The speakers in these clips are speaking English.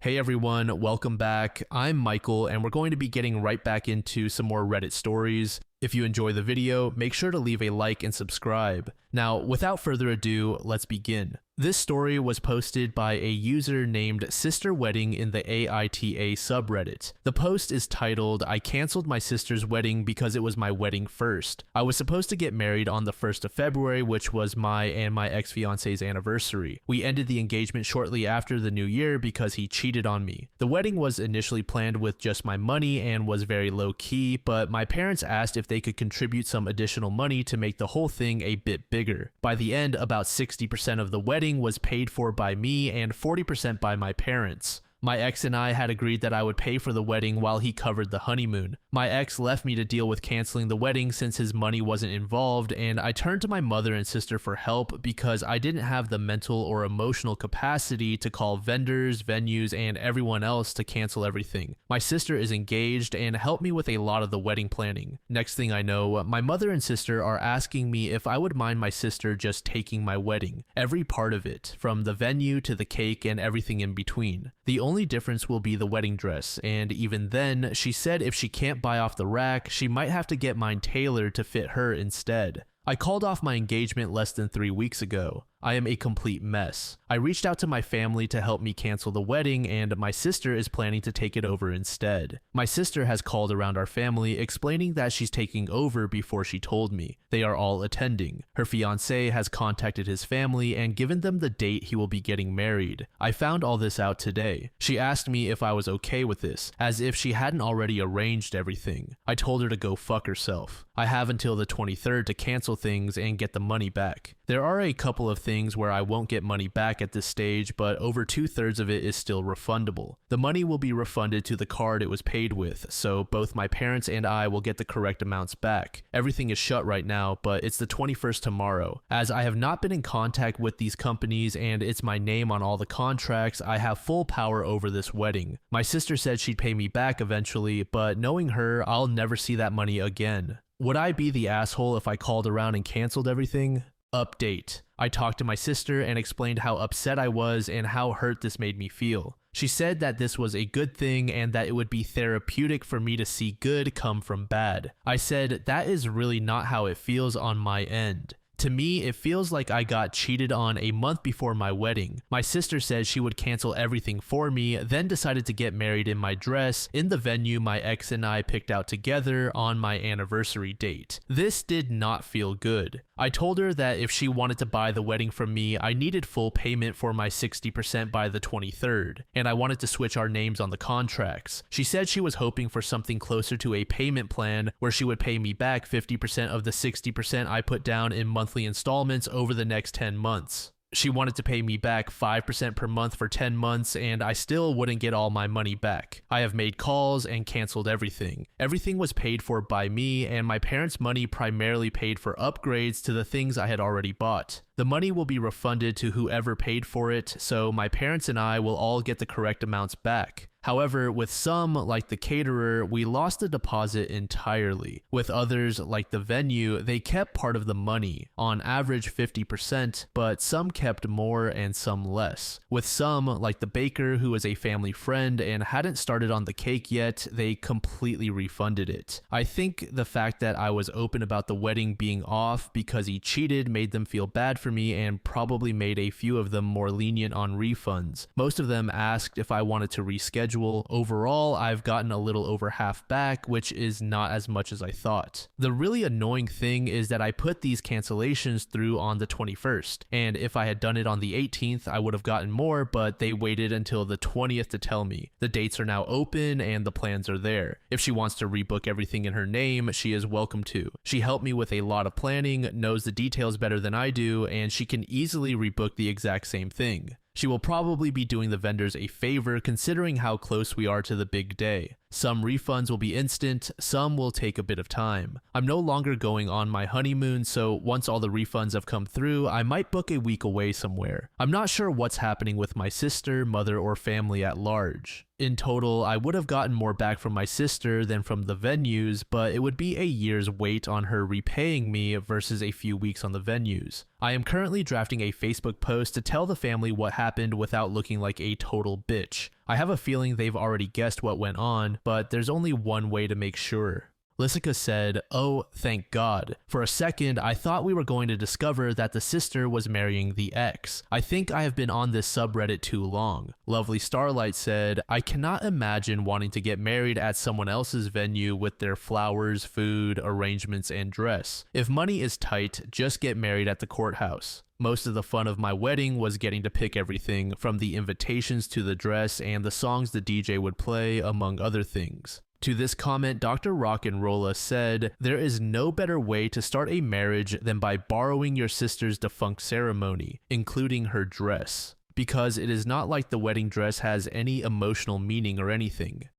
Hey everyone, welcome back. I'm Michael, and we're going to be getting right back into some more Reddit stories. If you enjoy the video, make sure to leave a like and subscribe. Now, without further ado, let's begin. This story was posted by a user named Sister Wedding in the AITA subreddit. The post is titled, "I canceled my sister's wedding because it was my wedding first. I was supposed to get married on the 1st of February, which was my and my ex-fiance's anniversary. We ended the engagement shortly after the new year because he cheated on me. The wedding was initially planned with just my money and was very low-key, but my parents asked if they could contribute some additional money to make the whole thing a bit bigger. By the end, about 60% of the wedding was paid for by me and 40% by my parents. My ex and I had agreed that I would pay for the wedding while he covered the honeymoon. My ex left me to deal with canceling the wedding since his money wasn't involved, and I turned to my mother and sister for help because I didn't have the mental or emotional capacity to call vendors, venues, and everyone else to cancel everything. My sister is engaged and helped me with a lot of the wedding planning. Next thing I know, my mother and sister are asking me if I would mind my sister just taking my wedding. Every part of it, from the venue to the cake and everything in between. The only difference will be the wedding dress, and even then, she said if she can't buy off the rack, she might have to get mine tailored to fit her instead. I called off my engagement less than 3 weeks ago. I am a complete mess. I reached out to my family to help me cancel the wedding, and my sister is planning to take it over instead. My sister has called around our family explaining that she's taking over before she told me. They are all attending. Her fiancé has contacted his family and given them the date he will be getting married. I found all this out today. She asked me if I was okay with this, as if she hadn't already arranged everything. I told her to go fuck herself. I have until the 23rd to cancel things and get the money back. There are a couple of things where I won't get money back at this stage, but over 2/3 of it is still refundable. The money will be refunded to the card it was paid with, so both my parents and I will get the correct amounts back. Everything is shut right now, but it's the 21st tomorrow. As I have not been in contact with these companies and it's my name on all the contracts, I have full power over this wedding. My sister said she'd pay me back eventually, but knowing her, I'll never see that money again. Would I be the asshole if I called around and canceled everything? Update. I talked to my sister and explained how upset I was and how hurt this made me feel. She said that this was a good thing and that it would be therapeutic for me to see good come from bad. I said, that is really not how it feels on my end. To me, it feels like I got cheated on a month before my wedding. My sister said she would cancel everything for me, then decided to get married in my dress in the venue my ex and I picked out together on my anniversary date. This did not feel good. I told her that if she wanted to buy the wedding from me, I needed full payment for my 60% by the 23rd, and I wanted to switch our names on the contracts. She said she was hoping for something closer to a payment plan where she would pay me back 50% of the 60% I put down in monthly installments over the next 10 months. She wanted to pay me back 5% per month for 10 months, and I still wouldn't get all my money back. I have made calls and canceled everything. Everything was paid for by me, and my parents' money primarily paid for upgrades to the things I had already bought. The money will be refunded to whoever paid for it, so my parents and I will all get the correct amounts back. However, with some, like the caterer, we lost the deposit entirely. With others, like the venue, they kept part of the money, on average 50%, but some kept more and some less. With some, like the baker, who is a family friend and hadn't started on the cake yet, they completely refunded it. I think the fact that I was open about the wedding being off because he cheated made them feel bad for me and probably made a few of them more lenient on refunds. Most of them asked if I wanted to reschedule. Overall, I've gotten a little over half back, which is not as much as I thought. The really annoying thing is that I put these cancellations through on the 21st, and if I had done it on the 18th, I would have gotten more, but they waited until the 20th to tell me. The dates are now open and the plans are there. If she wants to rebook everything in her name, she is welcome to. She helped me with a lot of planning, knows the details better than I do, and she can easily rebook the exact same thing. She will probably be doing the vendors a favor considering how close we are to the big day. Some refunds will be instant, some will take a bit of time. I'm no longer going on my honeymoon, so once all the refunds have come through, I might book a week away somewhere. I'm not sure what's happening with my sister, mother, or family at large. In total, I would have gotten more back from my sister than from the venues, but it would be a year's wait on her repaying me versus a few weeks on the venues. I am currently drafting a Facebook post to tell the family what happened without looking like a total bitch. I have a feeling they've already guessed what went on, but there's only one way to make sure. Lysica said, "Oh, thank God. For a second, I thought we were going to discover that the sister was marrying the ex. I think I have been on this subreddit too long." Lovely Starlight said, "I cannot imagine wanting to get married at someone else's venue with their flowers, food, arrangements, and dress. If money is tight, just get married at the courthouse. Most of the fun of my wedding was getting to pick everything, from the invitations to the dress and the songs the DJ would play, among other things." To this comment, Dr. Rock'n'Rolla said, "There is no better way to start a marriage than by borrowing your sister's defunct ceremony, including her dress, because it is not like the wedding dress has any emotional meaning or anything."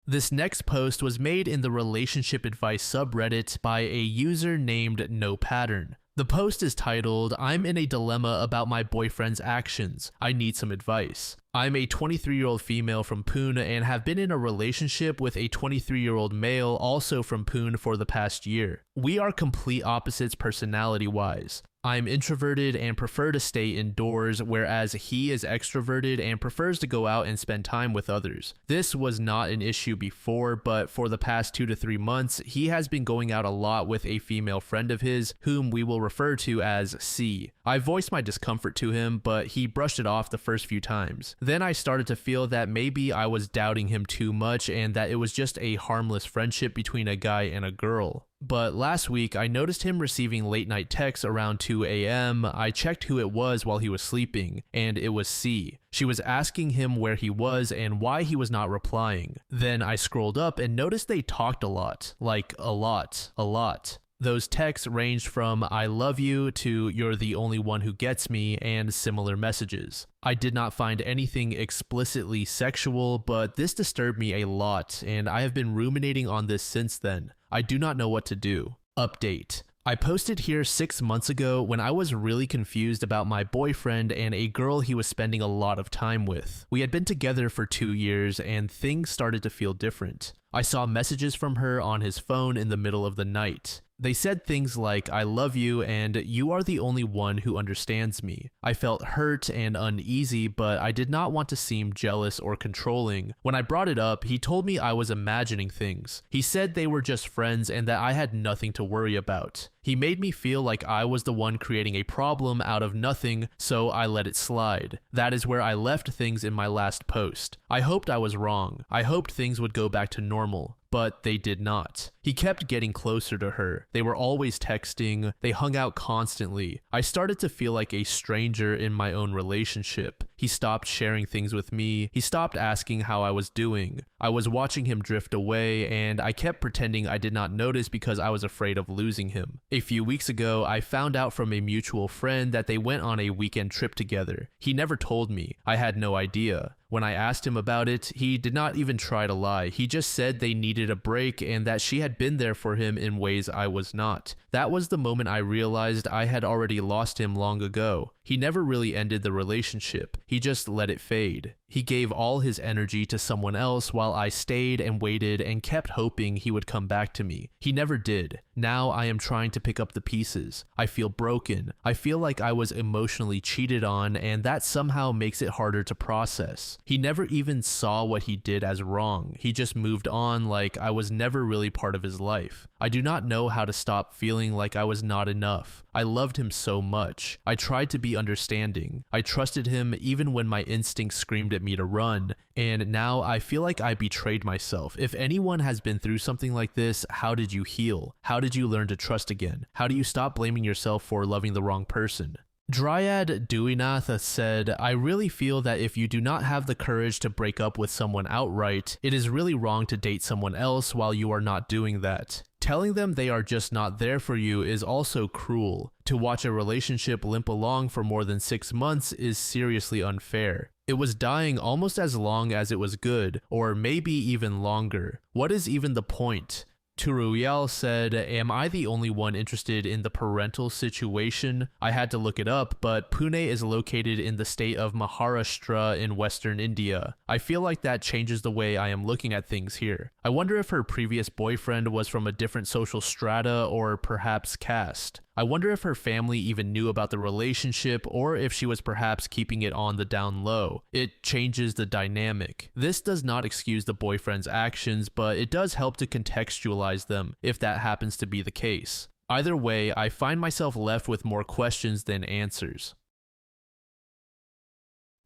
This next post was made in the relationship advice subreddit by a user named No Pattern. The post is titled, "I'm in a dilemma about my boyfriend's actions. I need some advice. I'm a 23-year-old female from Pune and have been in a relationship with a 23-year-old male also from Pune for the past year. We are complete opposites personality-wise. I'm introverted and prefer to stay indoors, whereas he is extroverted and prefers to go out and spend time with others. This was not an issue before, but for the past 2 to 3 months, he has been going out a lot with a female friend of his, whom we will refer to as C. I voiced my discomfort to him, but he brushed it off the first few times. Then I started to feel that maybe I was doubting him too much and that it was just a harmless friendship between a guy and a girl. But last week, I noticed him receiving late night texts around 2 a.m. I checked who it was while he was sleeping, and it was C. She was asking him where he was and why he was not replying. Then I scrolled up and noticed they talked a lot. Like, a lot. Those texts ranged from "I love you" to "you're the only one who gets me" and similar messages. I did not find anything explicitly sexual, but this disturbed me a lot, and I have been ruminating on this since then. I do not know what to do. Update. I posted here 6 months ago when I was really confused about my boyfriend and a girl he was spending a lot of time with. We had been together for 2 years and things started to feel different. I saw messages from her on his phone in the middle of the night. They said things like "I love you" and "you are the only one who understands me." I felt hurt and uneasy, but I did not want to seem jealous or controlling. When I brought it up, he told me I was imagining things. He said they were just friends and that I had nothing to worry about. He made me feel like I was the one creating a problem out of nothing, so I let it slide. That is where I left things in my last post. I hoped I was wrong. I hoped things would go back to normal. But they did not. He kept getting closer to her. They were always texting. They hung out constantly. I started to feel like a stranger in my own relationship. He stopped sharing things with me. He stopped asking how I was doing. I was watching him drift away, and I kept pretending I did not notice because I was afraid of losing him. A few weeks ago, I found out from a mutual friend that they went on a weekend trip together. He never told me. I had no idea. When I asked him about it, he did not even try to lie. He just said they needed a break and that she had been there for him in ways I was not. That was the moment I realized I had already lost him long ago. He never really ended the relationship. He just let it fade. He gave all his energy to someone else while I stayed and waited and kept hoping he would come back to me. He never did. Now I am trying to pick up the pieces. I feel broken. I feel like I was emotionally cheated on, and that somehow makes it harder to process. He never even saw what he did as wrong. He just moved on like I was never really part of his life. I do not know how to stop feeling like I was not enough. I loved him so much. I tried to be understanding. I trusted him even when my instincts screamed at me to run, and now I feel like I betrayed myself. If anyone has been through something like this, how did you heal? How did you learn to trust again? How do you stop blaming yourself for loving the wrong person? Dryad Duinath said, "I really feel that if you do not have the courage to break up with someone outright, it is really wrong to date someone else while you are not doing that. Telling them they are just not there for you is also cruel. To watch a relationship limp along for more than 6 months is seriously unfair. It was dying almost as long as it was good, or maybe even longer. What is even the point? Turuyal said, "Am I the only one interested in the parental situation? I had to look it up, but Pune is located in the state of Maharashtra in western India. I feel like that changes the way I am looking at things here. I wonder if her previous boyfriend was from a different social strata or perhaps caste. I wonder if her family even knew about the relationship or if she was perhaps keeping it on the down low. It changes the dynamic. This does not excuse the boyfriend's actions, but it does help to contextualize them if that happens to be the case. Either way, I find myself left with more questions than answers."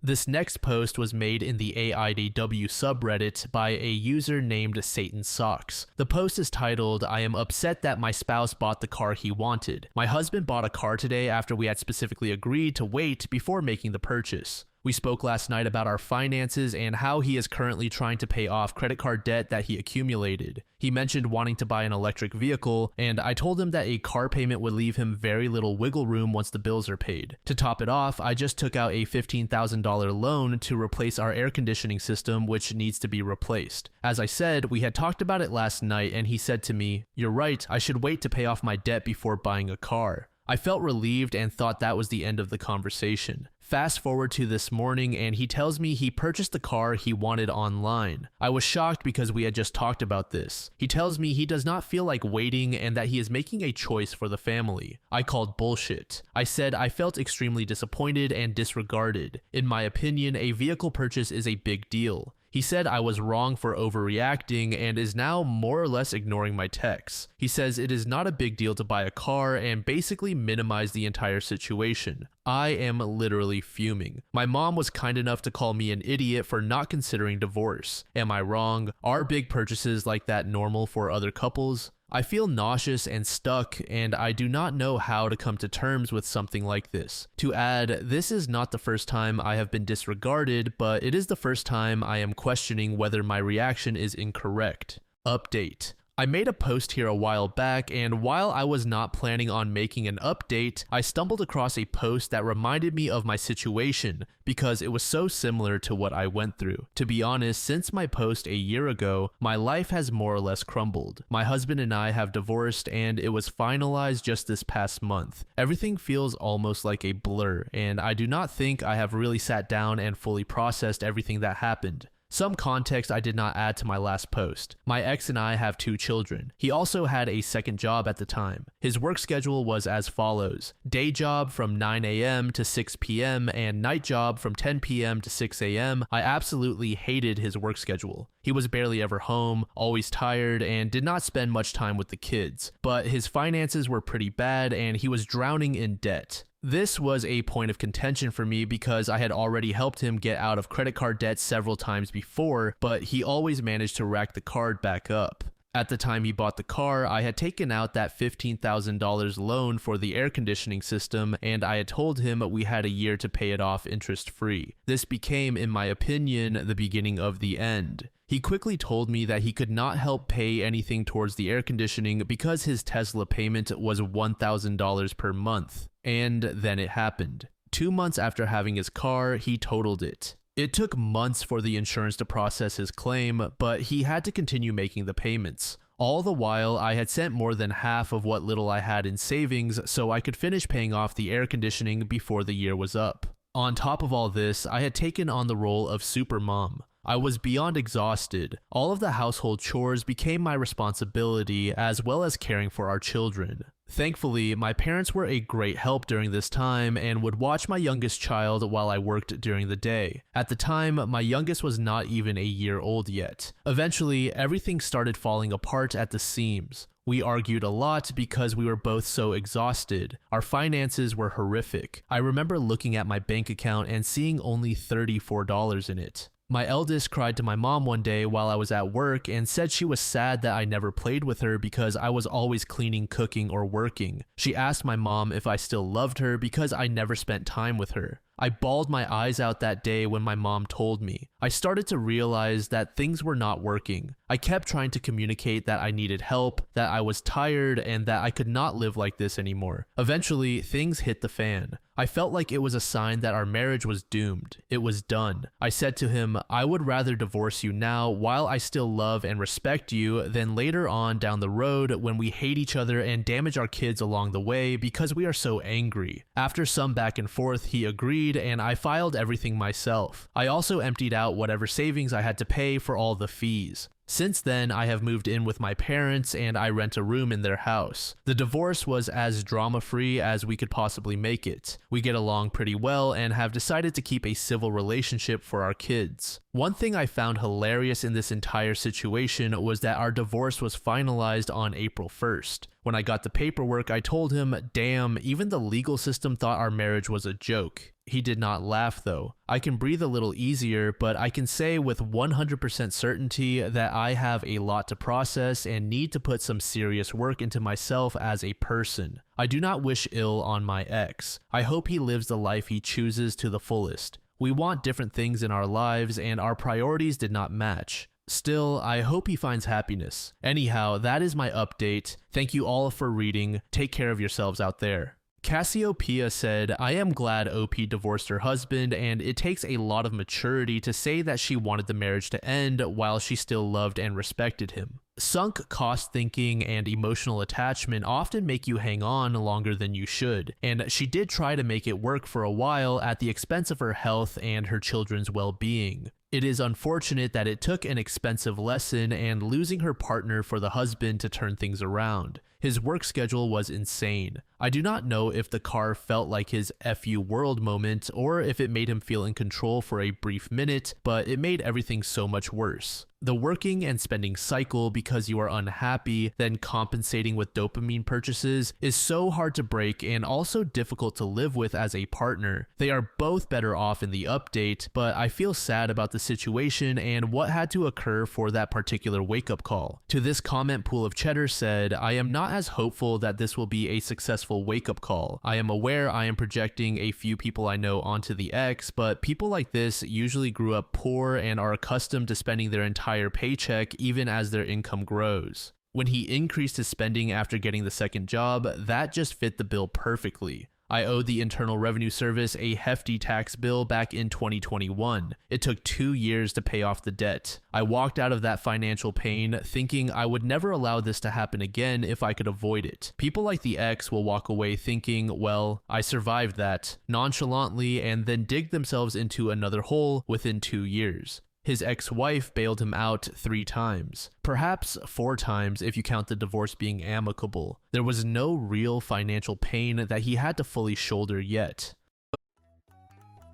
This next post was made in the AIDW subreddit by a user named Satan Socks. The post is titled, "I am upset that my spouse bought the car he wanted. My husband bought a car today after we had specifically agreed to wait before making the purchase. We spoke last night about our finances and how he is currently trying to pay off credit card debt that he accumulated. He mentioned wanting to buy an electric vehicle, and I told him that a car payment would leave him very little wiggle room once the bills are paid. To top it off, I just took out a $15,000 loan to replace our air conditioning system, which needs to be replaced. As I said, we had talked about it last night, and he said to me, 'You're right, I should wait to pay off my debt before buying a car.' I felt relieved and thought that was the end of the conversation. Fast forward to this morning and he tells me he purchased the car he wanted online. I was shocked because we had just talked about this. He tells me he does not feel like waiting and that he is making a choice for the family. I called bullshit. I said I felt extremely disappointed and disregarded. In my opinion, a vehicle purchase is a big deal. He said I was wrong for overreacting and is now more or less ignoring my texts. He says it is not a big deal to buy a car and basically minimize the entire situation. I am literally fuming. My mom was kind enough to call me an idiot for not considering divorce. Am I wrong? Are big purchases like that normal for other couples? I feel nauseous and stuck, and I do not know how to come to terms with something like this. To add, this is not the first time I have been disregarded, but it is the first time I am questioning whether my reaction is incorrect. Update. I made a post here a while back, and while I was not planning on making an update, I stumbled across a post that reminded me of my situation because it was so similar to what I went through. To be honest, since my post a year ago, my life has more or less crumbled. My husband and I have divorced and it was finalized just this past month. Everything feels almost like a blur, and I do not think I have really sat down and fully processed everything that happened. Some context I did not add to my last post. My ex and I have 2 children. He also had a second job at the time. His work schedule was as follows: day job from 9 a.m. to 6 p.m. and night job from 10 p.m. to 6 a.m. I absolutely hated his work schedule. He was barely ever home, always tired, and did not spend much time with the kids. But his finances were pretty bad and he was drowning in debt. This was a point of contention for me because I had already helped him get out of credit card debt several times before, but he always managed to rack the card back up. At the time he bought the car, I had taken out that $15,000 loan for the air conditioning system, and I had told him we had a year to pay it off interest-free. This became, in my opinion, the beginning of the end. He quickly told me that he could not help pay anything towards the air conditioning because his Tesla payment was $1,000 per month. And then it happened. 2 months after having his car, he totaled it. It took months for the insurance to process his claim, but he had to continue making the payments. All the while, I had sent more than half of what little I had in savings so I could finish paying off the air conditioning before the year was up. On top of all this, I had taken on the role of supermom. I was beyond exhausted. All of the household chores became my responsibility, as well as caring for our children. Thankfully, my parents were a great help during this time and would watch my youngest child while I worked during the day. At the time, my youngest was not even a year old yet. Eventually, everything started falling apart at the seams. We argued a lot because we were both so exhausted. Our finances were horrific. I remember looking at my bank account and seeing only $34 in it. My eldest cried to my mom one day while I was at work and said she was sad that I never played with her because I was always cleaning, cooking, or working. She asked my mom if I still loved her because I never spent time with her. I bawled my eyes out that day when my mom told me. I started to realize that things were not working. I kept trying to communicate that I needed help, that I was tired, and that I could not live like this anymore. Eventually, things hit the fan. I felt like it was a sign that our marriage was doomed. It was done. I said to him, I would rather divorce you now while I still love and respect you than later on down the road when we hate each other and damage our kids along the way because we are so angry. After some back and forth, he agreed and I filed everything myself. I also emptied out whatever savings I had to pay for all the fees. Since then, I have moved in with my parents and I rent a room in their house. The divorce was as drama-free as we could possibly make it. We get along pretty well and have decided to keep a civil relationship for our kids. One thing I found hilarious in this entire situation was that our divorce was finalized on April 1st. When I got the paperwork, I told him, damn, even the legal system thought our marriage was a joke. He did not laugh though. I can breathe a little easier, but I can say with 100% certainty that I have a lot to process and need to put some serious work into myself as a person. I do not wish ill on my ex. I hope he lives the life he chooses to the fullest. We want different things in our lives and our priorities did not match. Still, I hope he finds happiness. Anyhow, that is my update. Thank you all for reading. Take care of yourselves out there. Cassiopeia said, I am glad OP divorced her husband, and it takes a lot of maturity to say that she wanted the marriage to end while she still loved and respected him. Sunk cost thinking and emotional attachment often make you hang on longer than you should, and she did try to make it work for a while at the expense of her health and her children's well-being. It is unfortunate that it took an expensive lesson and losing her partner for the husband to turn things around. His work schedule was insane. I do not know if the car felt like his FU world moment or if it made him feel in control for a brief minute, but it made everything so much worse. The working and spending cycle because you are unhappy, then compensating with dopamine purchases is so hard to break and also difficult to live with as a partner. They are both better off in the update, but I feel sad about the situation and what had to occur for that particular wake-up call. To this comment, Pool of Cheddar said, I am not as hopeful that this will be a successful wake-up call. I am aware I am projecting a few people I know onto the X, but people like this usually grew up poor and are accustomed to spending their entire paycheck even as their income grows. When he increased his spending after getting the second job, that just fit the bill perfectly. I owed the Internal Revenue Service a hefty tax bill back in 2021. It took 2 years to pay off the debt. I walked out of that financial pain thinking I would never allow this to happen again if I could avoid it. People like the X will walk away thinking, well, I survived that, nonchalantly, and then dig themselves into another hole within 2 years. His ex-wife bailed him out 3 times, perhaps 4 times if you count the divorce being amicable. There was no real financial pain that he had to fully shoulder yet.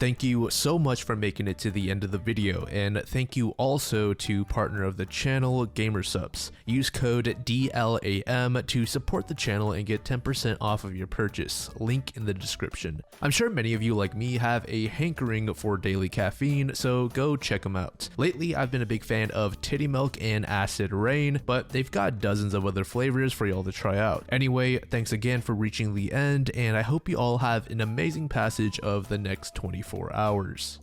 Thank you so much for making it to the end of the video, and thank you also to partner of the channel, Gamersupps. Use code DLAM to support the channel and get 10% off of your purchase, link in the description. I'm sure many of you like me have a hankering for daily caffeine, so go check them out. Lately, I've been a big fan of Titty Milk and Acid Rain, but they've got dozens of other flavors for y'all to try out. Anyway, thanks again for reaching the end, and I hope you all have an amazing passage of the next 24 hours.